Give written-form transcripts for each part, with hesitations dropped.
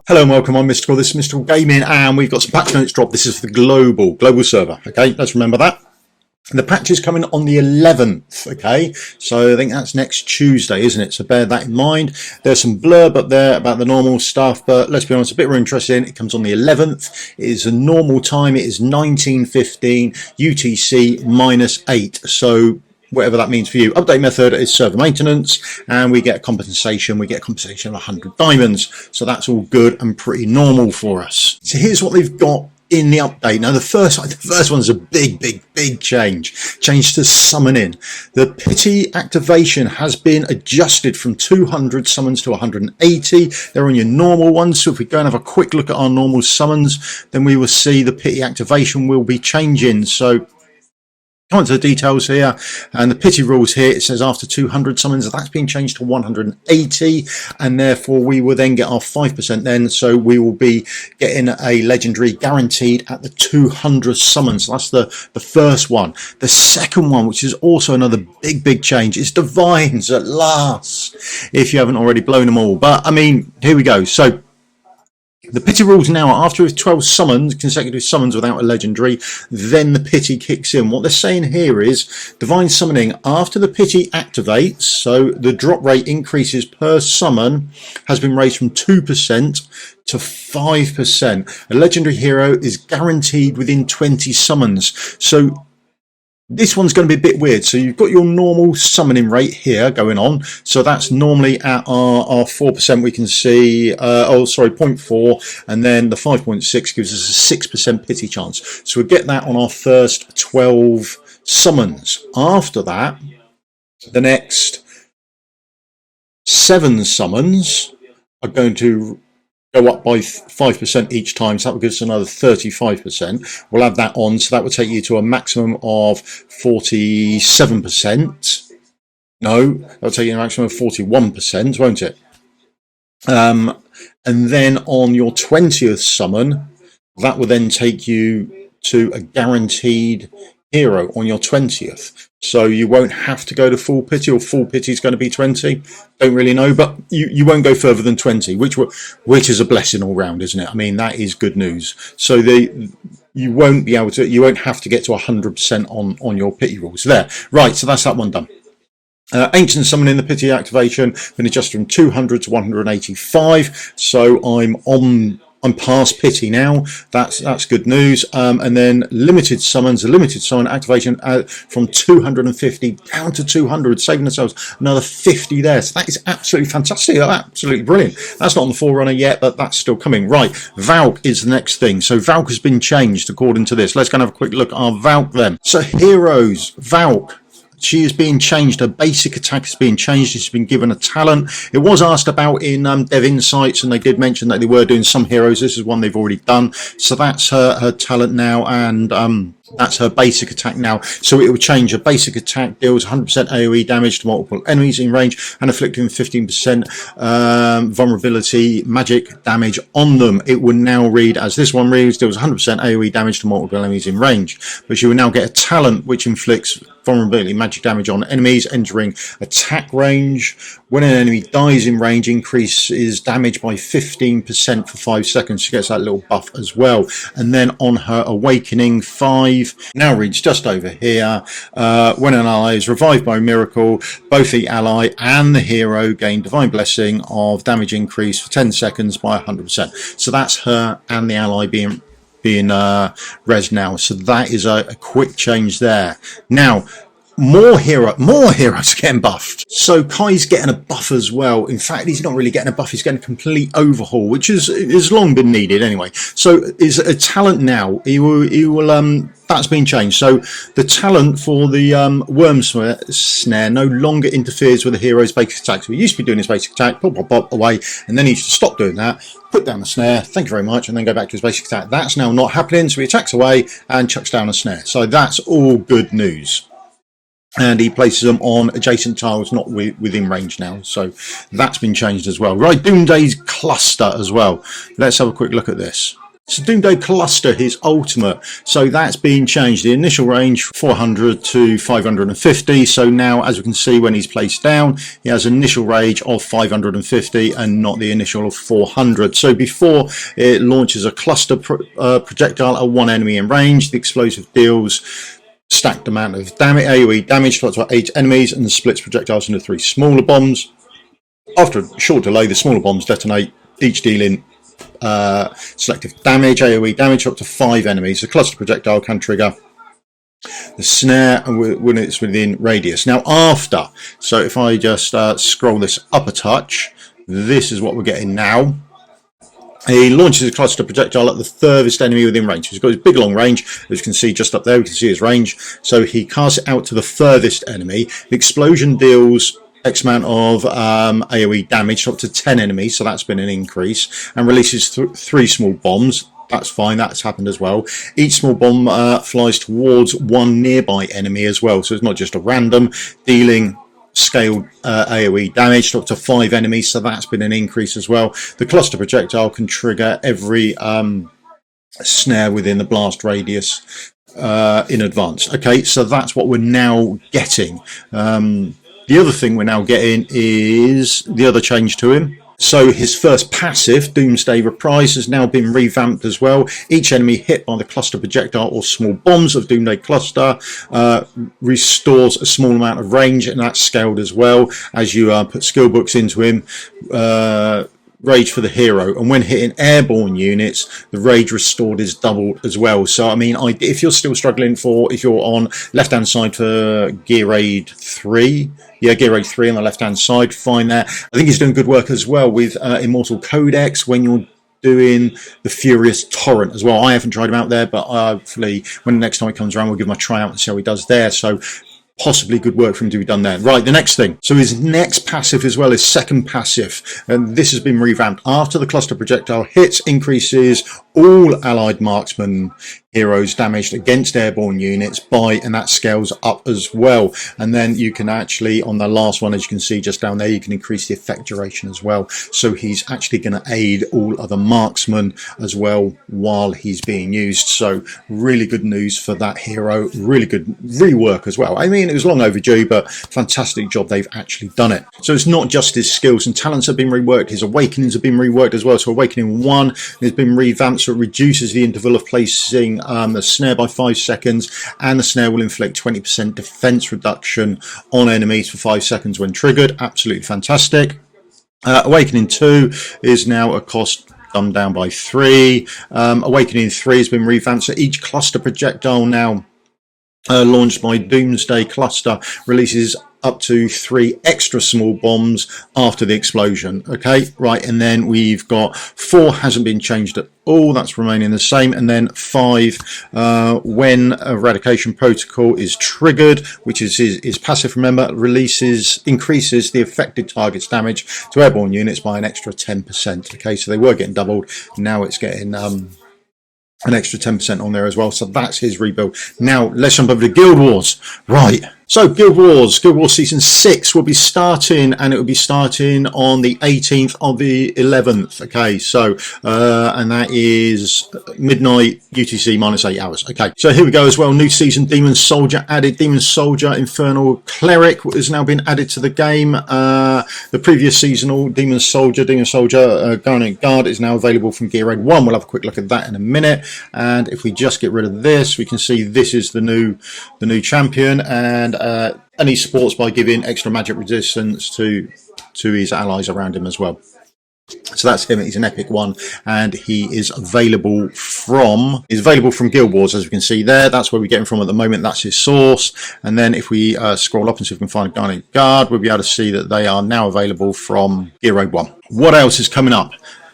Hello and welcome, I'm Mystical. This is Mystical Gaming, and we've got some patch notes drop. This is for the global server. Okay, let's remember that. The patch is coming on the 11th. Okay, so I think that's next Tuesday, isn't it? So bear that in mind. There's some blurb up there about the normal stuff, but let's be honest, a bit more interesting. It comes on the 11th. It is a normal time. It is 19:15 UTC -8. So whatever that means for you. Update method is server maintenance, and we get compensation. We get compensation of 100 diamonds. So that's all good and pretty normal for us. So here's what they've got in the update. Now the first one's a big change to summoning. The pity activation has been adjusted from 200 summons to 180. They're on your normal ones. So if we go and have a quick look at our normal summons, then we will see the pity activation will be changing. So on to the details here, and the pity rules here. It says after 200 summons, that's been changed to 180, and therefore we will then get our 5% then, so we will be getting a legendary guaranteed at the 200 summons. So that's the first one. The second one, which is also another big change, is divines at last, if you haven't already blown them all. But I mean, here we go. So the pity rules now are after 12 summons, consecutive summons without a legendary, then the pity kicks in. What they're saying here is divine summoning after the pity activates, so the drop rate increases per summon has been raised from 2% to 5%. A legendary hero is guaranteed within 20 summons. So this one's going to be a bit weird. So you've got your normal summoning rate here going on. So that's normally at our 4%. We can see, 0.4, and then the 5.6 gives us a 6% pity chance. So we get that on our first 12 summons. After that, the next 7 summons are going to go up by 5% each time, so that will give us another 35%. We'll add that on, so that will take you to a maximum of 47%. No, that'll take you to a maximum of 41%, won't it? And then on your 20th summon, that will then take you to a guaranteed hero on your 20th. So you won't have to go to full pity, or full pity is going to be 20. Don't really know, but you won't go further than 20, which is a blessing all round, isn't it? I mean, that is good news. So you won't be able to, you won't have to get to 100% on your pity rules there. Right, so that's that one done. Ancient summoning, the pity activation been adjusted from 200 to 185. So I'm past pity now. That's good news. And then limited summons, a limited summon activation from 250 down to 200, saving ourselves another 50 there. So that is absolutely fantastic. Absolutely brilliant. That's not on the Forerunner yet, but that's still coming. Right, Valk is the next thing. So Valk has been changed according to this. Let's go and have a quick look at our Valk then. So heroes, Valk. She is being changed. Her basic attack is being changed. She's been given a talent. It was asked about in Dev Insights, and they did mention that they were doing some heroes. This is one they've already done. So that's her talent now, and that's her basic attack now. So it will change. Her basic attack deals 100% AoE damage to multiple enemies in range and inflicting 15% vulnerability magic damage on them. It will now read, as this one reads, deals 100% AoE damage to multiple enemies in range. But she will now get a talent which inflicts vulnerability magic damage on enemies entering attack range. When an enemy dies in range, increases damage by 15% for 5 seconds. She gets that little buff as well. And then on her awakening 5, now reads just over here, when an ally is revived by a miracle, both the ally and the hero gain divine blessing of damage increase for 10 seconds by 100%. So that's her and the ally being res now. So that is a quick change there. Now more heroes getting buffed. So Kai's getting a buff as well. In fact, he's not really getting a buff, he's getting a complete overhaul, which has long been needed anyway. So is a talent now. He will that's been changed. So the talent for the worm snare no longer interferes with the hero's basic attack. So he used to be doing his basic attack, pop away, and then he used to stop doing that, put down the snare, thank you very much, and then go back to his basic attack. That's now not happening, so he attacks away and chucks down a snare. So that's all good news. And he places them on adjacent tiles, not within range now. So that's been changed as well. Right, Doomsday's cluster as well. Let's have a quick look at this. So Doomsday Cluster, his ultimate, so that's been changed. The initial range 400 to 550, so now as we can see when he's placed down, he has an initial range of 550 and not the initial of 400. So before it launches a cluster projectile at one enemy in range, the explosive deals stacked amount of damage, AoE damage to up to 8 enemies, and splits projectiles into 3 smaller bombs. After a short delay, the smaller bombs detonate, each dealing selective damage, AoE damage up to 5 enemies. The cluster projectile can trigger the snare when it's within radius. Now after, so if I just scroll this up a touch, this is what we're getting now. He launches a cluster projectile at the furthest enemy within range. He's got his big long range, as you can see just up there, we can see his range. So he casts it out to the furthest enemy. The explosion deals X amount of AoE damage up to 10 enemies, so that's been an increase, and releases 3 small bombs. That's fine, that's happened as well. Each small bomb flies towards one nearby enemy as well, so it's not just a random, dealing scaled AoE damage to up to 5 enemies, so that's been an increase as well. The cluster projectile can trigger every snare within the blast radius in advance. Okay, so that's what we're now getting. The other thing we're now getting is the other change to him. So his first passive, Doomsday Reprise, has now been revamped as well. Each enemy hit by the cluster projectile or small bombs of Doomsday Cluster restores a small amount of range, and that's scaled as well as you put skill books into him. Rage for the hero, and when hitting airborne units, the rage restored is doubled as well. So I mean, if you're still struggling if you're on left hand side for Gear Aid 3, Gear Aid 3 on the left hand side, fine there. I think he's doing good work as well with Immortal Codex when you're doing the Furious Torrent as well. I haven't tried him out there, but hopefully when the next time it comes around, we'll give him a try out and see how he does there. So possibly good work for him to be done there. Right, the next thing. So his next passive as well is second passive, and this has been revamped. After the cluster projectile hits, increases all allied marksman heroes damaged against airborne units by, and that scales up as well. And then you can actually, on the last one, as you can see just down there, you can increase the effect duration as well. So he's actually going to aid all other marksmen as well while he's being used. So really good news for that hero. Really good rework as well. I mean, it was long overdue, but fantastic job they've actually done it. So it's not just his skills and talents have been reworked, his awakenings have been reworked as well. So Awakening 1 has been revamped, so it reduces the interval of placing the snare by 5 seconds, and the snare will inflict 20% defense reduction on enemies for 5 seconds when triggered. Absolutely fantastic. Awakening 2 is now a cost dumbed down by 3. Awakening 3 has been revamped, so each cluster projectile now launched by Doomsday Cluster releases up to 3 extra small bombs after the explosion. Okay, right, and then we've got 4 hasn't been changed at all, that's remaining the same, and then 5 when Eradication Protocol is triggered, which is his passive, remember, increases the affected target's damage to airborne units by an extra 10%. Okay, so they were getting doubled, now it's getting an extra 10% on there as well. So that's his rebuild. Now let's jump over to Guild Wars. Right, so Guild Wars Season 6 will be starting, and it will be starting on the 18th of the 11th. Okay, so and that is midnight UTC minus 8 hours. Okay, so here we go as well. New season, Demon Soldier added. Demon Soldier Infernal Cleric has now been added to the game. The previous seasonal Demon Soldier Garnet Guard is now available from Gear Aid 1. We'll have a quick look at that in a minute. And if we just get rid of this, we can see this is the new champion, and he supports by giving extra magic resistance to his allies around him as well. So that's him. He's an epic one, and he is available from Guild Wars, as we can see there. That's where we get him from at the moment. That's his source. And then if we scroll up and see if we can find a Garnet Guard, we'll be able to see that they are now available from Gear Aid 1. What else is coming up?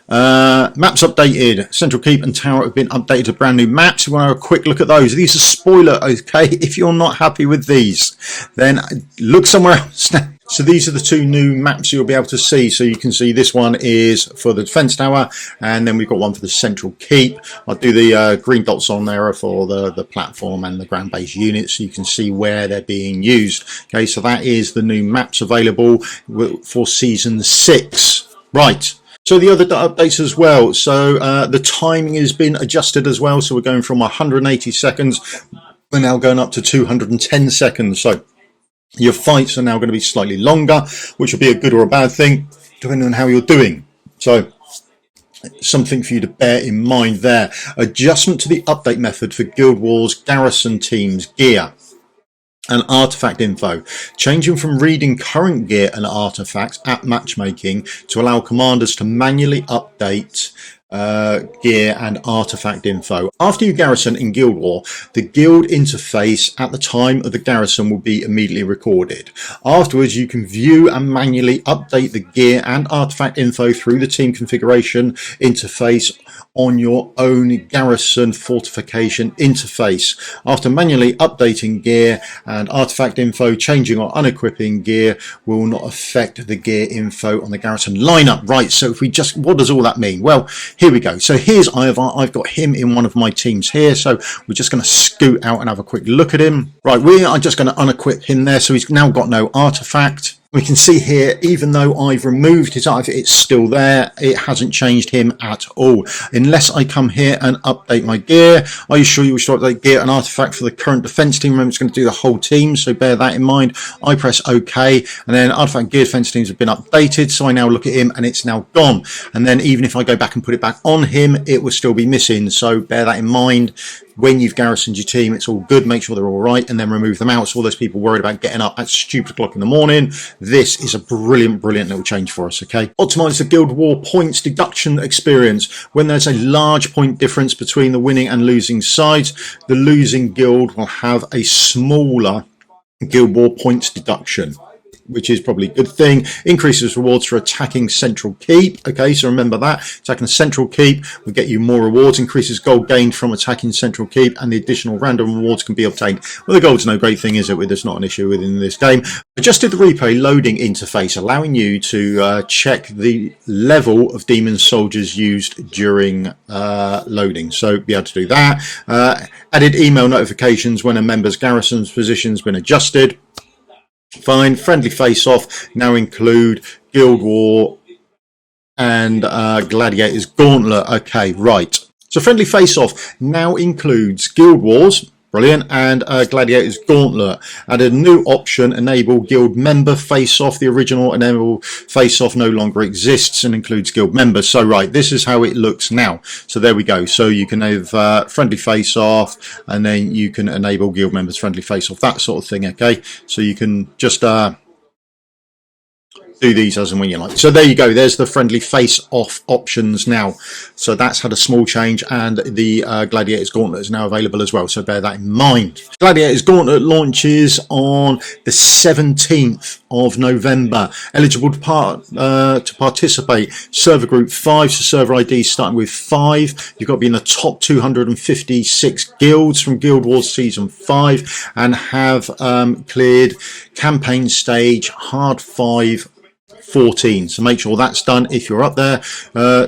Maps updated. Central Keep and Tower have been updated to brand new maps. We want to have a quick look at those. These are spoiler, okay? If you're not happy with these, then look somewhere else. So these are the 2 new maps you'll be able to see. So you can see this one is for the defense tower, and then we've got one for the Central Keep. I'll do the green dots on there for the platform and the ground base units, so you can see where they're being used. Okay, so that is the new maps available for Season 6. Right. So the other updates as well. So the timing has been adjusted as well. So we're going from 180 seconds. We're now going up to 210 seconds. So your fights are now going to be slightly longer, which will be a good or a bad thing, depending on how you're doing. So something for you to bear in mind there. Adjustment to the update method for Guild Wars garrison teams gear and artifact info, changing from reading current gear and artifacts at matchmaking to allow commanders to manually update gear and artifact info. After you garrison in Guild War, the guild interface at the time of the garrison will be immediately recorded. Afterwards, you can view and manually update the gear and artifact info through the team configuration interface on your own garrison fortification interface. After manually updating gear and artifact info, changing or unequipping gear will not affect the gear info on the garrison lineup. Right, so if we just, what does all that mean? Well, here we go. So here's Ivar. I've got him in one of my teams here, so we're just going to scoot out and have a quick look at him. Right, we are just going to unequip him there, so he's now got no artifact. We can see here, even though I've removed his artifact, it's still there. It hasn't changed him at all. Unless I come here and update my gear. Are you sure you wish to update gear and artifact for the current defense team? Remember, it's going to do the whole team, so bear that in mind. I press OK, and then artifact and gear defense teams have been updated. So I now look at him, and it's now gone. And then even if I go back and put it back on him, it will still be missing. So bear that in mind. When you've garrisoned your team, it's all good. Make sure they're all right, and then remove them out. So all those people worried about getting up at stupid o'clock in the morning, this is a brilliant little change for us, okay? Optimize the Guild War points deduction experience. When there's a large point difference between the winning and losing sides, the losing guild will have a smaller Guild War points deduction, which is probably a good thing. Increases rewards for attacking central keep. Okay, so remember that. Attacking central keep will get you more rewards. Increases gold gained from attacking central keep, and the additional random rewards can be obtained. Well, the gold's no great thing, is it? There's not an issue within this game. Adjusted the replay loading interface, allowing you to check the level of demon soldiers used during loading. So be able to do that. Added email notifications when a member's garrison's position's been adjusted. Fine. Friendly face-off now include Guild War and Gladiator's Gauntlet. Okay, right. So friendly face-off now includes Guild Wars, brilliant, and Gladiator's Gauntlet. Added a new option, enable guild member face-off. The original enable face-off no longer exists and includes guild members. So right, this is how it looks now. So there we go. So you can have friendly face-off, and then you can enable guild members friendly face-off, that sort of thing, okay? So you can just do these as and when you like. So there you go, there's the friendly face-off options now. So that's had a small change, and the Gladiator's Gauntlet is now available as well, so bear that in mind. Gladiator's Gauntlet launches on the 17th of November. Eligible to participate, server group 5, so server ID starting with 5. You've got to be in the top 256 guilds from Guild Wars Season 5 and have cleared campaign stage hard 5 14, so make sure that's done if you're up there.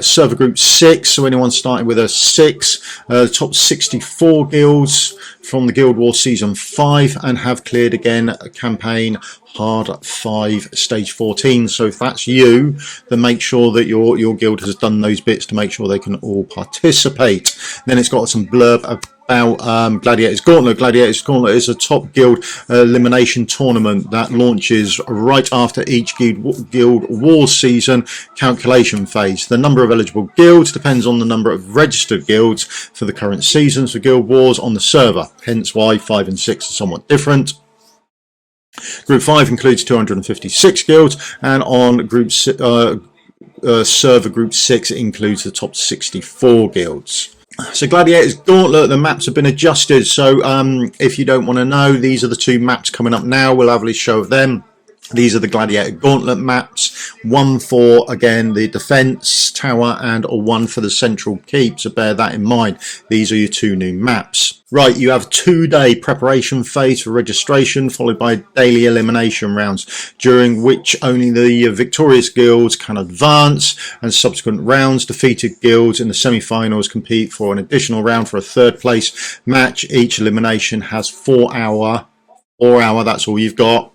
Server group 6, so anyone starting with a 6, top 64 guilds from the Guild Wars Season 5 and have cleared again a campaign hard 5 stage 14. So if that's you, then make sure that your guild has done those bits to make sure they can all participate. Then it's got some blurb about Gladiator's Gauntlet. Gladiator's Gauntlet is a top guild elimination tournament that launches right after each guild wars season calculation phase. The number of eligible guilds depends on the number of registered guilds for the current seasons for Guild Wars on the server, hence why 5 and 6 are somewhat different. Group 5 includes 256 guilds, and on server group 6 it includes the top 64 guilds. So Gladiator's Gauntlet, the maps have been adjusted. So if you don't want to know, these are the two maps coming up now. We'll have a show of them. These are the Gladiator Gauntlet maps. One for, again, the defense tower, and one for the central keep. So bear that in mind. These are your two new maps. Right, you have a 2-day preparation phase for registration, followed by daily elimination rounds, during which only the victorious guilds can advance, and subsequent rounds. Defeated guilds in the semi-finals compete for an additional round for a third place match. Each elimination has 4 hour, that's all you've got.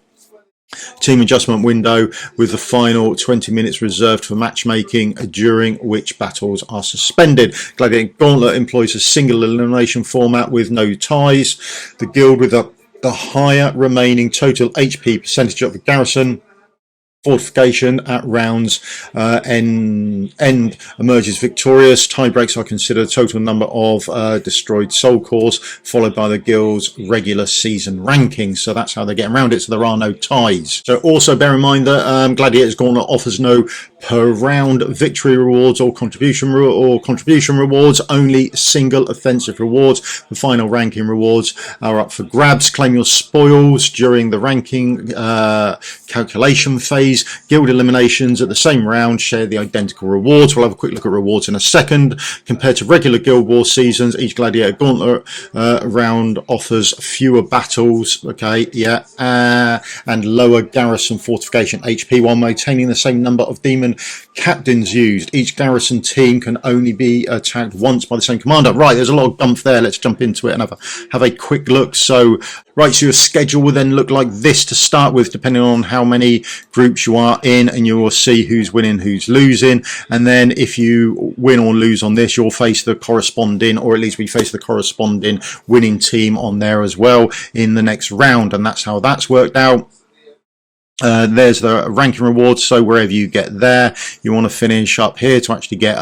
Team adjustment window with the final 20 minutes reserved for matchmaking, during which battles are suspended. Gladiator Gauntlet employs a single elimination format with no ties. The guild with the higher remaining total HP percentage of the garrison fortification at rounds end emerges victorious. Tie breaks are considered total number of destroyed soul cores, followed by the guild's regular season rankings. So that's how they get around it. So there are no ties. So also bear in mind that Gladiator's Gauntlet offers no per round victory rewards or contribution rewards, only single offensive rewards. The final ranking rewards are up for grabs. Claim your spoils during the ranking calculation phase. Guild eliminations at the same round share the identical rewards. We'll have a quick look at rewards in a second. Compared to regular Guild War seasons, each Gladiator Gauntlet round offers fewer battles, okay, yeah, and lower garrison fortification HP while maintaining the same number of demon captains used. Each garrison team can only be attacked once by the same commander. Right, there's a lot of gumph there. Let's jump into it and have a quick look. So, right, so your schedule will then look like this to start with, depending on how many groups you are in, and you will see who's winning, who's losing. And then if you win or lose on this, you'll face the corresponding, or at least we face the corresponding winning team on there as well in the next round. And that's how that's worked out. There's the ranking rewards. So wherever you get there, you want to finish up here to actually get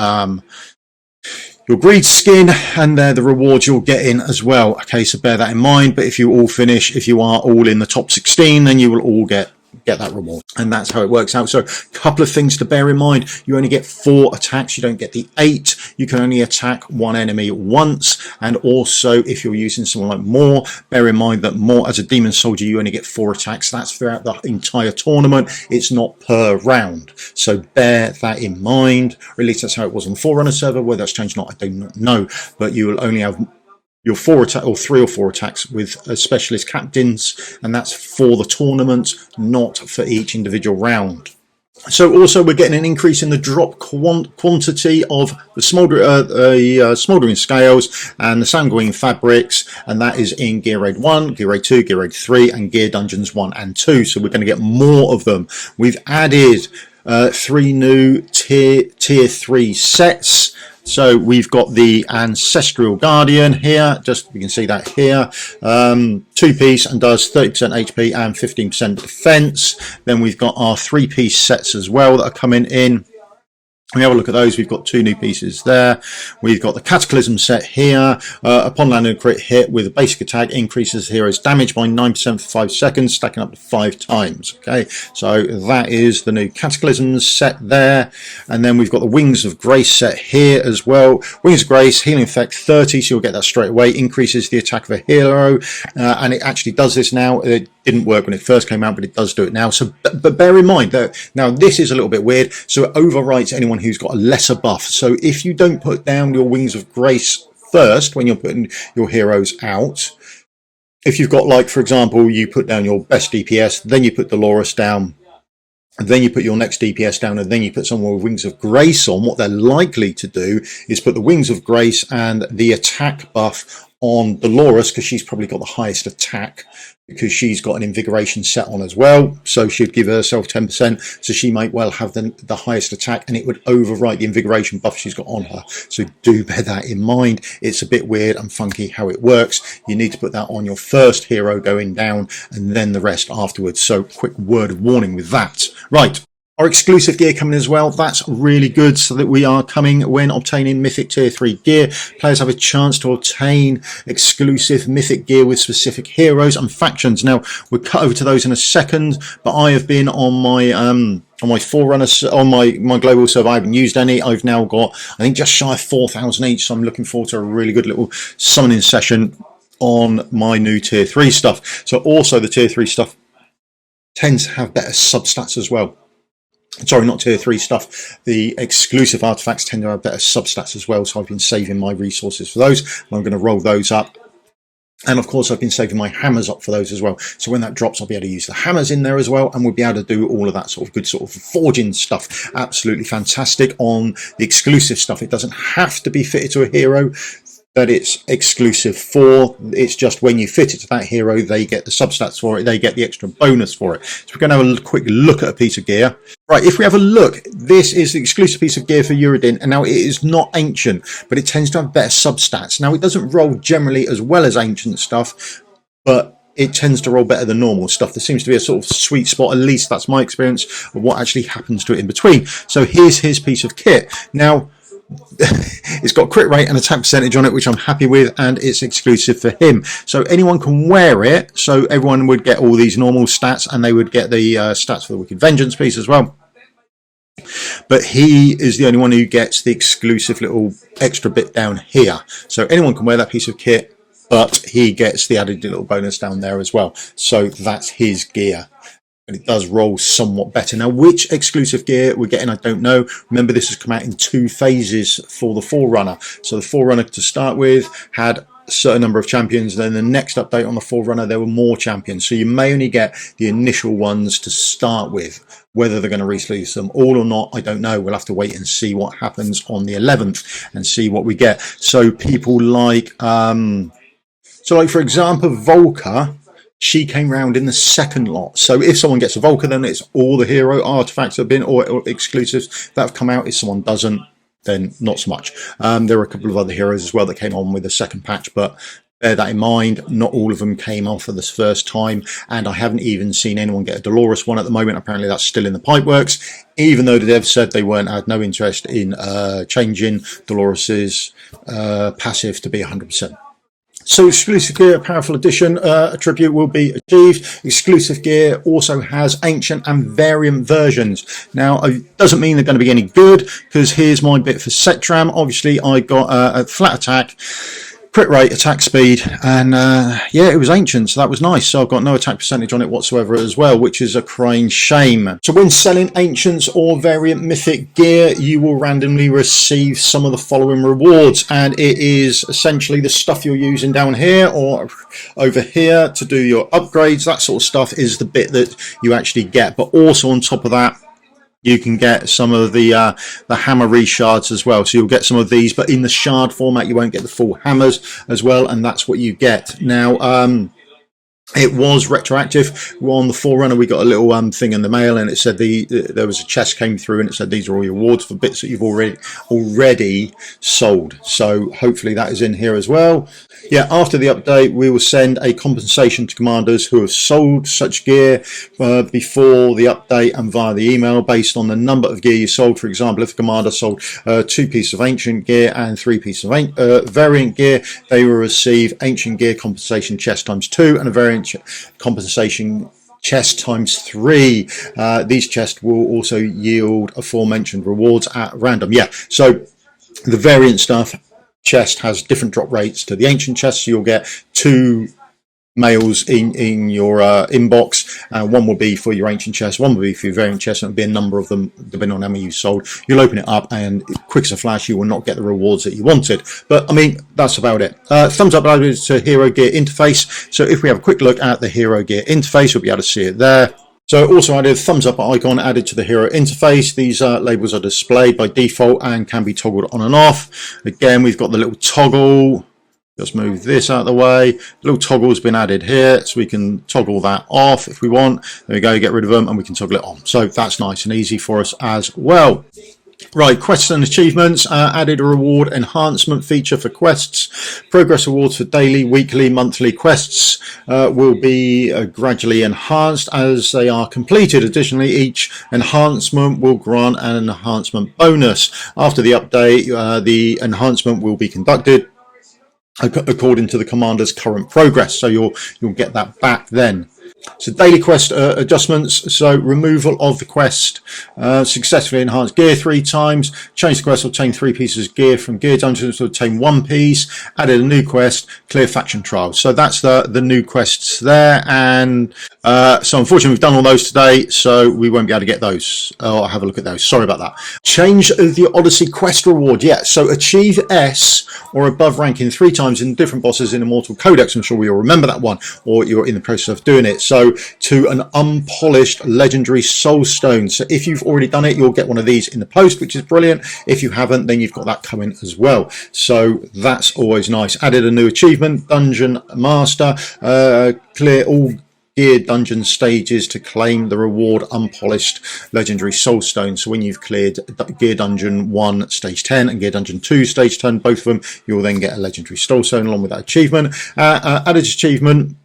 your greed skin, and they're the rewards you'll get in as well. Okay, so bear that in mind. But if you all finish, if you are all in the top 16, then you will all get that reward, and that's how it works out. So a couple of things to bear in mind: you only get 4 attacks, you don't get the 8. You can only attack one enemy once, and also if you're using someone like Moore, bear in mind that Moore as a demon soldier, you only get 4 attacks. That's throughout the entire tournament. It's not per round, so bear that in mind, or at least that's how it was on the Forerunner server. Whether that's changed or not, I do not know, but you will only have your 4 attack, or 3 or 4 attacks with specialist captains, and that's for the tournament, not for each individual round. So also we're getting an increase in the drop quantity of the smouldering scales and the sanguine fabrics, and that is in Gear Raid 1, Gear Raid 2, Gear Raid 3, and Gear Dungeons 1 and 2. So we're going to get more of them. We've added 3 new tier 3 sets. So we've got the Astral Guardian here, just you can see that here, 2-piece and does 30% HP and 15% defense. Then we've got our 3-piece sets as well that are coming in. We have a look at those. We've got 2 new pieces there. We've got the Cataclysm set here. Upon landing a crit hit with a basic attack, increases the hero's damage by 9% for 5 seconds, stacking up to 5 times. Okay, so that is the new Cataclysm set there. And then we've got the Wings of Grace set here as well. Wings of Grace, healing effect 30, so you'll get that straight away. Increases the attack of a hero, and it actually does this now. It didn't work when it first came out, but it does do it now. So, but bear in mind that now this is a little bit weird. So it overwrites anyone who's got a lesser buff. So if you don't put down your Wings of Grace first when you're putting your heroes out, if you've got, like, for example, you put down your best DPS, then you put Dolores down, and then you put your next DPS down, and then you put someone with Wings of Grace on, what they're likely to do is put the Wings of Grace and the attack buff on Dolores, because she's probably got the highest attack, because she's got an invigoration set on as well, so she'd give herself 10%, so she might well have the highest attack, and it would overwrite the invigoration buff she's got on her. So do bear that in mind. It's a bit weird and funky how it works. You need to put that on your first hero going down, and then the rest afterwards. So quick word of warning with that. Right. Our exclusive gear coming as well. That's really good, so that we are coming when obtaining Mythic Tier 3 gear. Players have a chance to obtain exclusive Mythic gear with specific heroes and factions. Now, we'll cut over to those in a second, but I have been on my Forerunner, on my global server. I haven't used any. I've now got, I think, just shy of 4,000 each, so I'm looking forward to a really good little summoning session on my new Tier 3 stuff. So also the Tier 3 stuff tends to have better substats as well. Sorry, not Tier 3 stuff. The exclusive artifacts tend to have better substats as well, so I've been saving my resources for those. I'm going to roll those up. And of course, I've been saving my hammers up for those as well. So when that drops, I'll be able to use the hammers in there as well, and we'll be able to do all of that sort of good sort of forging stuff. Absolutely fantastic on the exclusive stuff. It doesn't have to be fitted to a hero. that it's exclusive for. It's just when you fit it to that hero, they get the substats for it, they get the extra bonus for it. So we're going to have a quick look at a piece of gear. Right, if we have a look, this is the exclusive piece of gear for Uridin, and now it is not ancient, but it tends to have better substats. Now, it doesn't roll generally as well as ancient stuff, but it tends to roll better than normal stuff. There seems to be a sort of sweet spot, at least that's my experience, of what actually happens to it in between. So here's his piece of kit. Now, it's got crit rate and attack percentage on it, which I'm happy with, and it's exclusive for him. So anyone can wear it, so everyone would get all these normal stats, and they would get the stats for the Wicked Vengeance piece as well. But he is the only one who gets the exclusive little extra bit down here. So anyone can wear that piece of kit, but he gets the added little bonus down there as well. So that's his gear. And it does roll somewhat better. Now, which exclusive gear we're getting, I don't know. Remember, this has come out in 2 phases for the Forerunner. So the Forerunner, to start with, had a certain number of champions. Then the next update on the Forerunner, there were more champions. So you may only get the initial ones to start with. Whether they're going to release them all or not, I don't know. We'll have to wait and see what happens on the 11th and see what we get. So people like, for example, Volker, she came round in the second lot. So if someone gets a Volker, then it's all the hero artifacts that have been, or exclusives that have come out. If someone doesn't, then not so much. There are a couple of other heroes as well that came on with the second patch, but bear that in mind, not all of them came off for this first time, and I haven't even seen anyone get a Dolores one at the moment. Apparently that's still in the pipeworks, even though the devs said they had no interest in changing Dolores's passive to be 100%. So exclusive gear, powerful addition, attribute will be achieved. Exclusive gear also has ancient and variant versions. Now, it doesn't mean they're going to be any good, because here's my bit for Setram. Obviously, I got a flat attack, crit rate, attack speed, and yeah, it was ancient, so that was nice. So I've got no attack percentage on it whatsoever as well, which is a crying shame. So when selling ancients or variant mythic gear, you will randomly receive some of the following rewards, and it is essentially the stuff you're using down here or over here to do your upgrades. That sort of stuff is the bit that you actually get, but also on top of that, you can get some of the hammer reshards as well. So you'll get some of these, but in the shard format, you won't get the full hammers as well, and that's what you get. Now, it was retroactive. On the Forerunner, we got a little thing in the mail, and it said there was a chest came through, and it said these are all your awards for bits that you've already sold. So hopefully that is in here as well. Yeah, after the update, we will send a compensation to commanders who have sold such gear before the update and via the email based on the number of gear you sold. For example, if a commander sold 2 pieces of ancient gear and 3 pieces of variant gear, they will receive ancient gear compensation chest ×2 and a variant compensation chest ×3. These chests will also yield aforementioned rewards at random. Yeah, so the variant stuff chest has different drop rates to the ancient chest. So you'll get 2 mails in your inbox. One will be for your ancient chest, one will be for your variant chest, and it'll be a number of them depending on how many you sold. You'll open it up, and quick as a flash, you will not get the rewards that you wanted. But I mean, that's about it. Thumbs up to Hero Gear interface. So if we have a quick look at the Hero Gear interface, we'll be able to see it there. So also added a thumbs up icon added to the hero interface. These labels are displayed by default and can be toggled on and off. Again, we've got the little toggle. Just move this out of the way. The little toggle has been added here, so we can toggle that off if we want. There we go, get rid of them, and we can toggle it on. So that's nice and easy for us as well. Right, quests and achievements. Added a reward enhancement feature for quests. Progress awards for daily, weekly, monthly quests will be gradually enhanced as they are completed. Additionally, each enhancement will grant an enhancement bonus. After the update, the enhancement will be conducted according to the commander's current progress. So you'll get that back then. So daily quest adjustments. So removal of the quest, successfully enhanced gear 3 times, change the quest, obtain 3 pieces of gear from gear dungeons to obtain 1 piece, added a new quest, clear faction trials. So that's the new quests there, and so unfortunately we've done all those today, so we won't be able to get those. I'll have a look at those. Sorry about that. Change of the Odyssey quest reward. Yeah, so achieve S or above ranking 3 times in different bosses in Immortal Codex. I'm sure we all remember that one, or you're in the process of doing it. So so to an unpolished legendary soul stone. So if you've already done it, you'll get one of these in the post, which is brilliant. If you haven't, then you've got that coming as well, so that's always nice. Added a new achievement, Dungeon Master, clear all gear dungeon stages to claim the reward unpolished legendary soul stone. So when you've cleared gear dungeon 1 stage 10 and gear dungeon 2 stage 10, both of them, you'll then get a legendary soul stone along with that achievement. Added achievement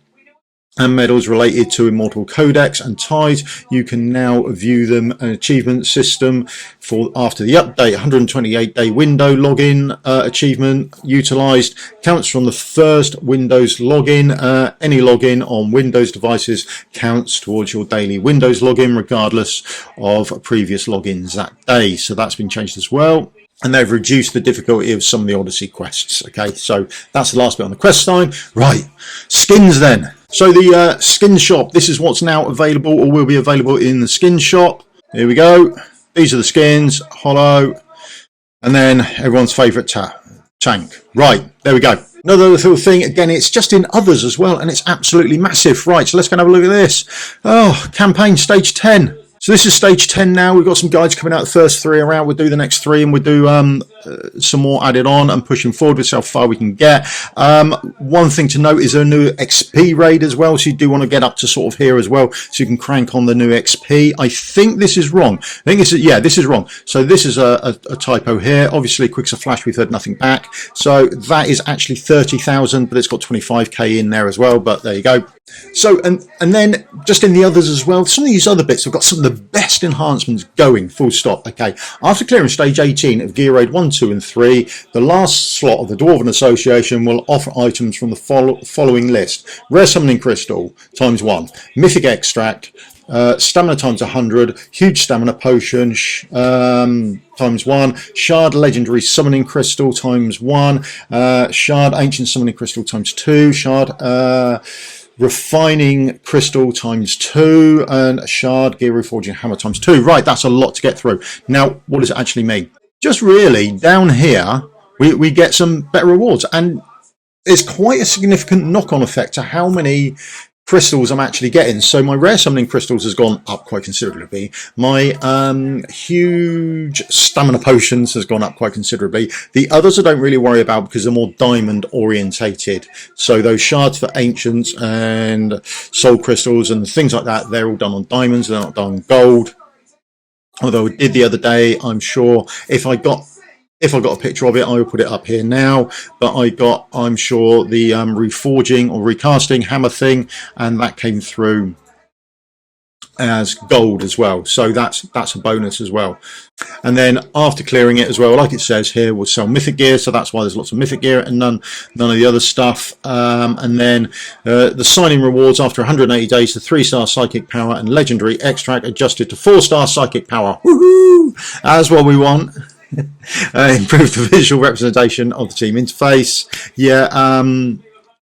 and medals related to Immortal Codex and ties. You can now view them. An achievement system for after the update. 128-day window login achievement utilized. Counts from the first Windows login. Any login on Windows devices counts towards your daily Windows login, regardless of previous logins that day. So that's been changed as well. And they've reduced the difficulty of some of the Odyssey quests. Okay, so that's the last bit on the quest time. Right, skins then. So the skin shop, this is what's now available or will be available in the skin shop. Here we go. These are the skins, Hollow, and then everyone's favourite tank. Right, there we go. Another little thing, again, it's just in others as well, and it's absolutely massive. Right, so let's go and have a look at this. Oh, campaign stage 10. So this is stage 10 now. We've got some guides coming out the first 3 around. We'll do the next 3 and we'll do some more added on and pushing forward with how far we can get. One thing to note is a new XP raid as well. So you do want to get up to sort of here as well, so you can crank on the new XP. I think this is wrong. I think this is, yeah, this is wrong. So this is a typo here. Obviously, Quicks of Flash, we've heard nothing back. So that is actually 30,000, but it's got 25k in there as well. But there you go. So, and then just in the others as well, some of these other bits have got some of the best enhancements going, full stop. Okay, after clearing stage 18 of Gear Raid 1, 2 and 3, the last slot of the Dwarven Association will offer items from the following list: Rare Summoning Crystal times 1, Mythic Extract, Stamina times 100, Huge Stamina Potion times 1, Shard Legendary Summoning Crystal times 1, Shard Ancient Summoning Crystal times 2, Shard Refining Crystal times 2, and Shard Gear Reforging Hammer times 2. Right, that's a lot to get through. Now, what does it actually mean? Just really, down here, we get some better rewards, and there's quite a significant knock-on effect to how many crystals I'm actually getting. So my rare summoning crystals has gone up quite considerably. My huge stamina potions has gone up quite considerably. The others I don't really worry about because they're more diamond orientated. So those shards for ancients and soul crystals and things like that, they're all done on diamonds, they're not done on gold. Although I did the other day, I'm sure if I got a picture of it, I will put it up here now. But I'm sure, the reforging or recasting hammer thing, and that came through as gold as well. So that's a bonus as well. And then after clearing it as well, like it says here, we'll sell mythic gear. So that's why there's lots of mythic gear and none of the other stuff. And then the signing rewards after 180 days, the 3-star psychic power and legendary extract adjusted to 4-star psychic power. Woohoo! That's what we want. Improve the visual representation of the team interface. Yeah, I'm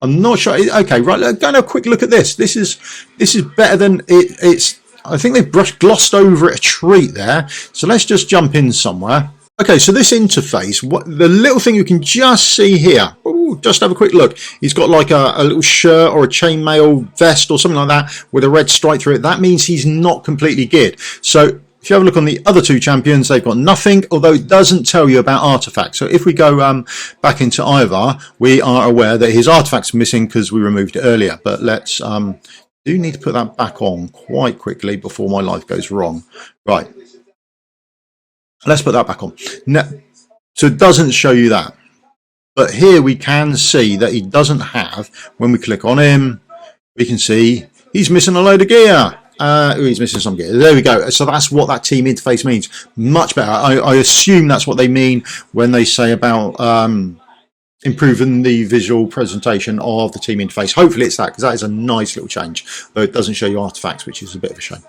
not sure. Okay, right. Go and have a quick look at this. This is better than it's. I think they've glossed over it a treat there. So let's just jump in somewhere. Okay, so this interface, the little thing you can just see here. Ooh, just have a quick look. He's got like a little shirt or a chainmail vest or something like that with a red stripe through it. That means he's not completely geared. So if you have a look on the other 2 champions, they've got nothing, although it doesn't tell you about artifacts. So if we go back into Ivar, we are aware that his artifact's missing because we removed it earlier. But let's do need to put that back on quite quickly before my life goes wrong. Right. Let's put that back on. Now, so it doesn't show you that. But here we can see that he doesn't have, when we click on him, we can see he's missing a load of gear. He's missing some gear. There we go. So that's what that team interface means. Much better. I assume that's what they mean when they say about improving the visual presentation of the team interface. Hopefully it's that, because that is a nice little change, though it doesn't show you artifacts, which is a bit of a shame.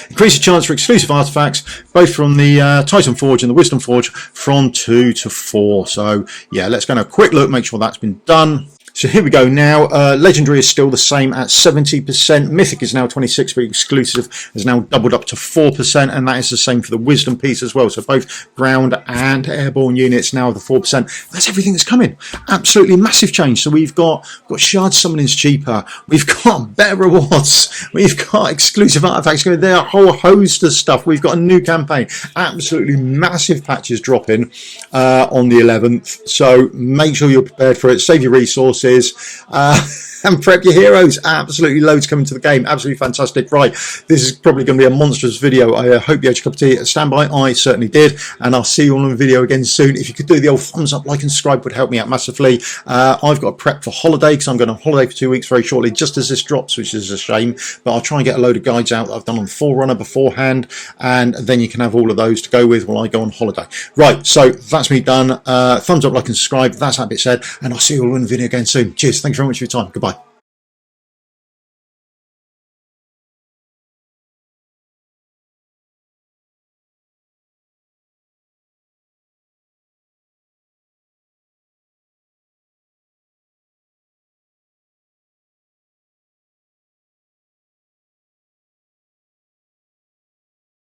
Increase the chance for exclusive artifacts, both from the Titan Forge and the Wisdom Forge, from 2 to 4. So yeah, let's go and have a quick look, make sure that's been done. So here we go now. Legendary is still the same at 70%. Mythic is now 26%, but exclusive is now doubled up to 4%, and that is the same for the wisdom piece as well. So both ground and airborne units now the 4%. That's everything that's coming. Absolutely massive change. So we've got shard summonings cheaper. We've got better rewards. We've got exclusive artifacts going. There are a whole host of stuff. We've got a new campaign. Absolutely massive patches dropping on the 11th. So make sure you're prepared for it. Save your resources. And prep your heroes. Absolutely loads coming to the game. Absolutely fantastic. Right, this is probably going to be a monstrous video. I hope you had your cup of tea. Stand by. I certainly did. And I'll see you all on the video again soon. If you could do the old thumbs up, like and subscribe would help me out massively. I've got a prep for holiday because I'm going on holiday for 2 weeks very shortly, just as this drops, which is a shame. But I'll try and get a load of guides out that I've done on Forerunner beforehand. And then you can have all of those to go with while I go on holiday. Right, so that's me done. Thumbs up, like and subscribe. That's that bit said. And I'll see you all in the video again soon. Cheers. Thank you very much for your time. Goodbye.